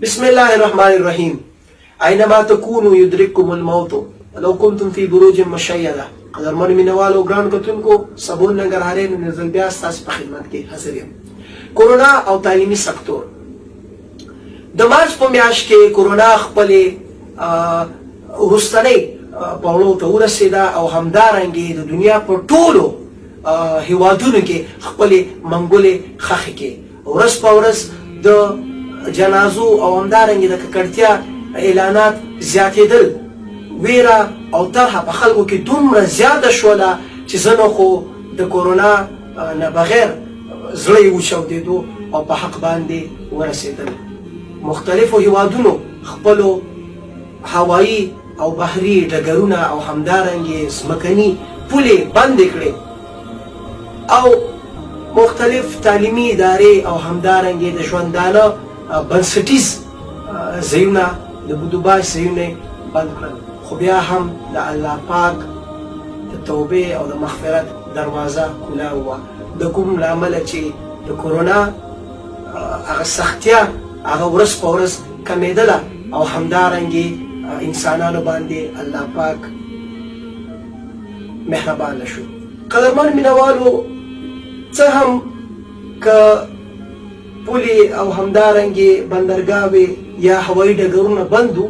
بسم الله الرحمن الرحیم. اینما تکونوا یدرککم الموت ولو کنتم فی بروج مشیده. قدرمن مینوالو ګران کتونکو، سباوون ننګرهاري نن ځل بیا ستاسو په خدمت کې حاضر یم. کورونا او تعلیمي سکتور. د مارچ په میاشت کې کورونا خپلې وروستنۍ پړاو ته ورسېده او همدارنګې د دنیا په ټولو هیوادونو کې خپلې منګولې خښې کړې. ورځ په ورځ د جنازو او همدارنګې د ککړتیا اعلانات زیاتېدل. ویره او طرحه په خلکو کې دومره زیاته شوله چې ځنو خو د کورونا نه بغیر زړه یې وچاودېدو او په حق باندې ورسېدل. مختلفو هیوادونو خپلو هوایي او بحري ډګرونه او همدارنګې ځمکني پولې بندې کړې او مختلف تعلیمي ادارې او همدارنګې د ژوندانه بنسټیز ځایونه د بودوبای ځایونه بند کړل. خو بیا هم د الله پاک د توبې او د مغفرت دروازه کلا وه. د کوم له امله چې د کورونا هغه سختیا هغه ورځ په ورځ کمېدله او همدارنګې انسانانو باندې الله پاک مهربانه شو. قدرمن مینوالو، څه هم که پولې او همدارنګې بندرګاوې یا هوایي ډګرونه بند وو،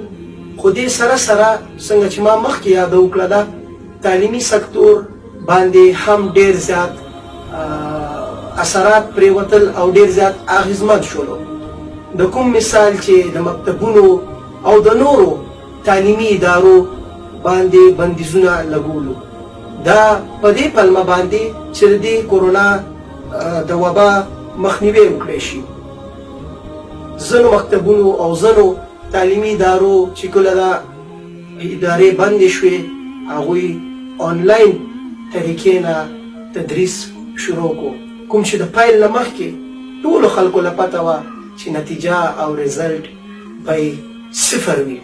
خو دې سره سره څنګه چې ما مخکې یاده وکړه ده، تعلیمي سکتور باندې هم ډېر زیات اثرات پرېوتل او ډېر زیات اغېزمن شولو. د کوم مثال چې د مکتبونو او د نورو تعلیمي ادارو باندې بندیزونه لګولو. دا په دې پلمه باندې چې د دې کورونا د وبا مخنیوی وکړی شي. ځینو مکتبونو او ځینو تعلیمي ادارو چې کله دا ادارې بندې شوې، هغوی آنلاین طریقې نه تدریس شروع کړو، کوم چې د پیل نه مخکې ټولو خلکو له پته وه چې نتیجه او ریزلټ به یې صفر وي،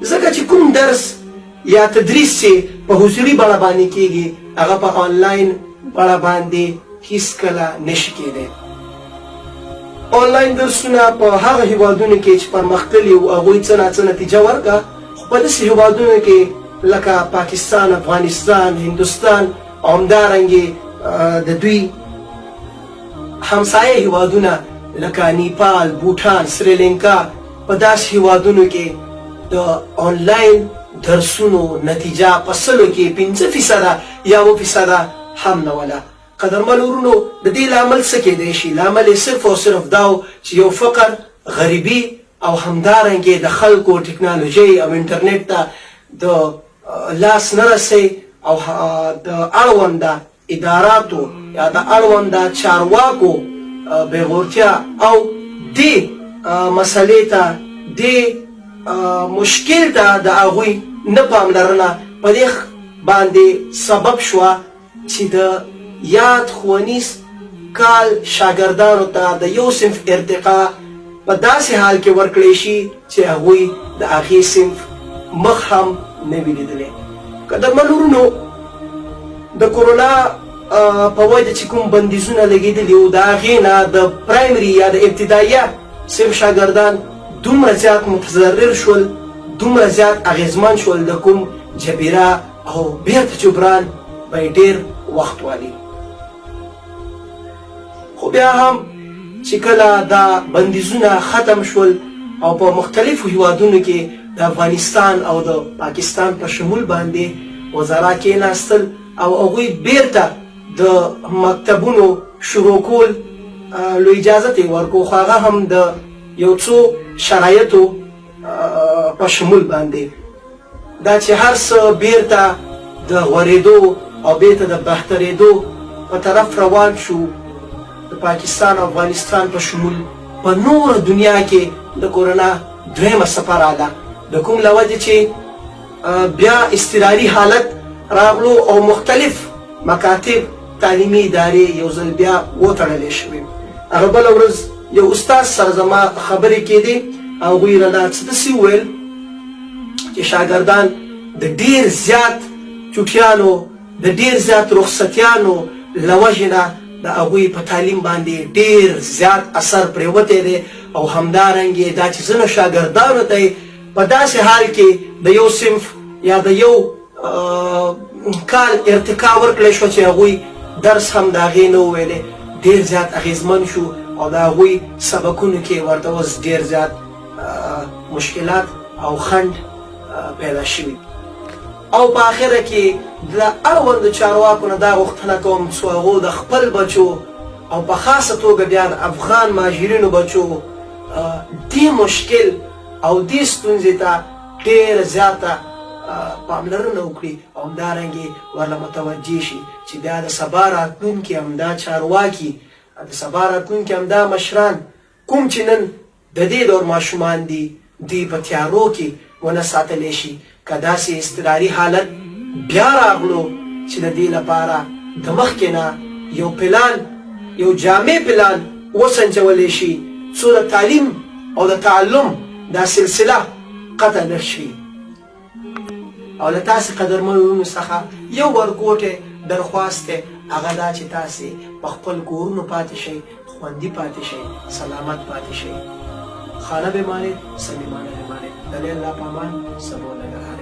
ځکه چې کوم درس یا تدریس چې په حضوري بڼه باندې کېږي هغه په آنلاین بڼه باندې هیڅکله نشي کېدی. آنلاین درسونه په هغه هیوادونو کې چې پرمختللي وو هغوی څه ناڅه نتیجه ورکړه، خو په داسې هیوادونو کې لکه پاکستان، افغانستان، هندوستان او همدارنګې د دوی همسایه هیوادونه لکه نیپال، بوټان، سریلنکا، په داسې هیوادونو کې د آنلاین درسونو نتیجه په سلو کې 5% یا 7% هم نه وله. قدرمن ورونو، د دې لامل څه کېدی شي؟ لامل یې صرف او صرف دا و چې یو فقر، غریبي او همدارنګې د خلکو ټکنالوژۍ او انټرنیټ ته د لاس نه رسۍ او د اړونده اداراتو یا د اړونده چارواکو بېغورتیا او دې مسلې ته، دې مشکل ته د هغوی نه پاملرنه په دې باندې سبب شوه چې د یاد ښوونیز کال شاګردانو ته د یو صنف ارتقا په داسې حال کې ورکړی شي چې هغوی د هغې صنف مخ هم نه وي لیدلی. قدرمن ورونو، د کورونا په وجه چې کوم بندیزونه لګېدلي وو، د هغې نه د پرایمري یا د ابتدایه صنف شاګردان دومره زیات متضرر شول، دومره زیات اغېزمن شول، د کوم جبیره او بیرته جبران به یې ډېر وخت والي. خو بیا هم چې کله دا بندیزونه ختم شول او په مختلفو هیوادونو کې د افغانستان او د پاکستان په شمول باندې وزرا کېناستل او هغوی بیرته د مکتبونو شروع کول لو اجازت یې ورکړو، خو هغه هم د یو څو شرایطو په شمول باندې، دا چې هر څه بیرته د غوړېدو او بیرته د بهترېدو په طرف روان شو. د پاکستان او افغانستان په شمول په نوره دنیا کې د کورونا دویمه څپه راغله، د کوم له وجې چې بیا اضطراري حالت راغلو او مختلف مکاتب، تعلیمي ادارې یو ځل بیا وتړلې شوې. هغه بله ورځ یو استاد سره زما خبرې کېدې، هغوی راته څه داسې وویل چې شاګردان د ډېر زیات چوټیانو، د ډېر زیات رخصتیانو له وجې نه د هغوی په تعلیم باندې ډېر زیات اثر پرېوتی دی او همدارنګې دا چې ځینو شاګردانو ته په داسې حال کې د یو صنف یا د یو کال ارتقا ورکړی شوه چې هغوی درس هم د هغې نه وویلی ډېر زیات اغېزمن شو او د هغوی سبقونو کې ورته اوس ډېر زیات مشکلات او خنډ پیدا شوي او په آخره کې د اړوندو چارواکو نه دا غوښتنه کوم څو هغو د خپل بچو او په خاصه توګه بیا د افغان مهاجرینو بچو دې مشکل او دې ستونزې ته ډېره زیاته پاملرنه وکړي او همدارنګې ورله متوجه شي چې دا د سبا راتلونکي همدا چارواکي د سبا راتلونکي همدا مشران کوم چې نن د دې دور ماشومان دي دوی په تیارو کې ونه ساتلی شي که داسې اضطراري حالت بیا راغلو چې د دې لپاره د مخکې نه یو پلان یو جامع پلان وسنجولی شي څو د تعلیم او د تعلم دا سلسله قطع نه شي او له تاسې قدرمنو څخه یو ورکوټی درخواست دی هغه دا چې تاسې په خپل کورونو پاتې شئ خوندي پاتې شئ سلامت پاتې شئ خانه بمانید صمیمانه بمانید د الله په امان سباوون ننګرهاري